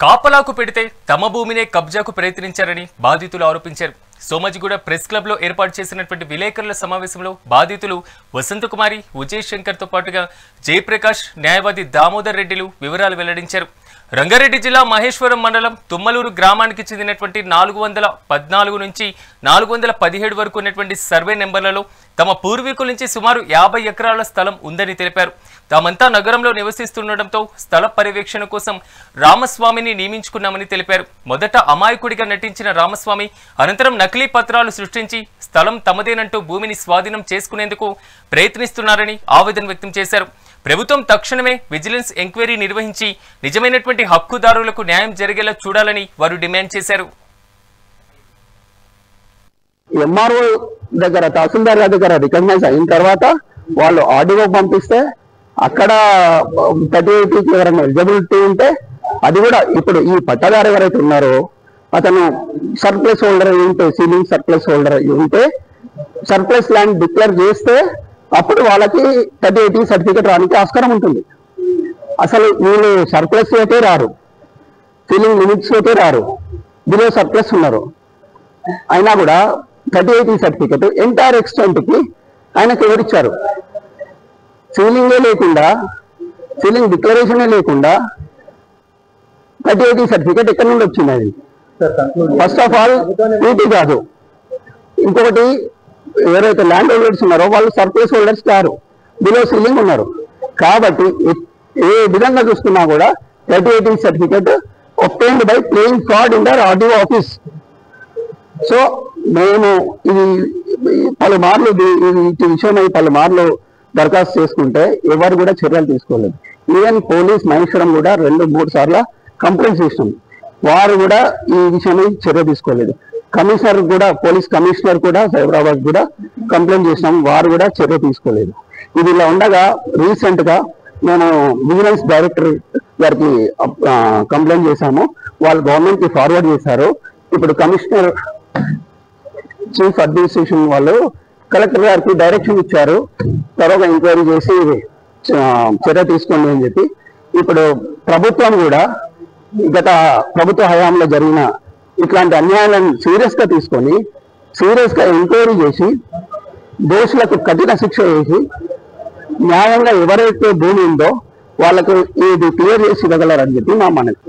కాపలాకు పెడితే తమ భూమినే కబ్జాకు ప్రయత్నించారని బాధితులు ఆరోపించారు. సోమాజిగూడ ప్రెస్ క్లబ్ లో ఏర్పాటు చేసినటువంటి విలేకరుల సమావేశంలో బాధితులు వసంతకుమారి, విజయ్ శంకర్ తో పాటుగా జయప్రకాష్, న్యాయవాది దామోదర్ రెడ్డిలు వివరాలు వెల్లడించారు. రంగారెడ్డి జిల్లా మహేశ్వరం మండలం తుమ్మలూరు గ్రామానికి చెందినటువంటి 414 నుంచి 417 వరకు ఉన్నటువంటి సర్వే నెంబర్లలో తమ పూర్వీకుల నుంచి సుమారు 50 ఎకరాల స్థలం ఉందని తెలిపారు. తామంతా నగరంలో నివసిస్తుండటంతో స్థల పర్యవేక్షణ కోసం రామస్వామిని నియమించుకున్నామని తెలిపారు. మొదట అమాయకుడిగా నటించిన రామస్వామి అనంతరం నకిలీ పత్రాలు సృష్టించి స్థలం తమదేనంటూ భూమిని స్వాధీనం చేసుకునేందుకు ప్రయత్నిస్తున్నారని ఆవేదన వ్యక్తం చేశారు. ప్రభుత్వం తక్షణమే విజిలెన్స్ ఎంక్వైరీ నిర్వహించి నిజమైనటువంటి హక్కుదారులకు న్యాయం జరిగేలా చూడాలని వారు డిమాండ్ చేశారు. ఎంఆర్ఓ దగ్గర, తహసీల్దార్ దగ్గర రికగ్నైజ్ అయిన తర్వాత వాళ్ళు ఆర్డీఓ పంపిస్తే అక్కడ 38కి ఎవరైనా ఎలిజిబిలిటీ ఉంటే అది కూడా ఇప్పుడు ఈ పట్టదారు ఎవరైతే ఉన్నారో అతను సర్ప్లస్ హోల్డర్ ఉంటే, సీలింగ్ సర్ప్లస్ హోల్డర్ ఉంటే సర్ప్లస్ ల్యాండ్ డిక్లేర్ చేస్తే అప్పుడు వాళ్ళకి 38 సర్టిఫికేట్ రానికి ఆస్కారం ఉంటుంది. అసలు వీళ్ళు సర్ప్లస్ అయితే రారు, సీలింగ్ లిమిట్స్ అయితే రారు, బిలో సర్ప్లస్ ఉన్నారు. అయినా కూడా 38 సర్టిఫికేట్ ఎంటైర్ ఎక్స్టెంట్ కి ఆయనకు ఎవరిచ్చారు? సీలింగే లేకుండా, సీలింగ్ డిక్లరేషనే లేకుండా 38 సర్టిఫికేట్ ఎక్కడి నుండి వచ్చింది? అది ఫస్ట్ ఆఫ్ ఆల్ డ్యూటీ కాదు. ఇంకొకటి, ఎవరైతే ల్యాండ్ హోల్డర్స్ ఉన్నారో వాళ్ళు surplus holders car, below ceiling ఉన్నారు. కాబట్టి ఏ విధంగా చూసుకున్నా కూడా 38 certificate obtained by playing fraud in their RDO office. So మేము ఇది పలుమార్లు ఈ విషయమై పలుమార్లు దరఖాస్తు చేసుకుంటే ఎవరు కూడా చర్యలు తీసుకోలేదు. ఈవెన్ పోలీస్ మహేశ్వరం కూడా 2-3 సార్లు కంప్లైంట్ చేసినాం, వారు కూడా ఈ విషయమై చర్య తీసుకోలేదు. కమిషనర్ కూడా, పోలీస్ కమిషనర్ కూడా సైబరాబాద్ కూడా కంప్లైంట్ చేసినాం, వారు కూడా చర్య తీసుకోలేదు. ఇది ఇలా ఉండగా రీసెంట్ గా నేను విజిలెన్స్ డైరెక్టర్ గారికి కంప్లైంట్ చేశాము, వాళ్ళు గవర్నమెంట్ కి ఫార్వర్డ్ చేశారు. ఇప్పుడు కమిషనర్, చీఫ్ అడ్మినిస్ట్రేషన్ వాళ్ళు కలెక్టర్ గారికి డైరెక్షన్ ఇచ్చారు, త్వరగా ఎంక్వైరీ చేసి చర్య తీసుకోండి అని చెప్పి. ఇప్పుడు ప్రభుత్వం కూడా గత ప్రభుత్వ హయాంలో జరిగిన ఇట్లాంటి అన్యాయాలను సీరియస్ గా తీసుకొని సీరియస్ గా ఎంక్వైరీ చేసి దోషులకు కఠిన శిక్ష వేసి న్యాయంగా ఎవరైతే భూమి ఉందో వాళ్ళకు ఇది క్లియర్ చేసి ఇవ్వగలరని చెప్పి మా మనవి.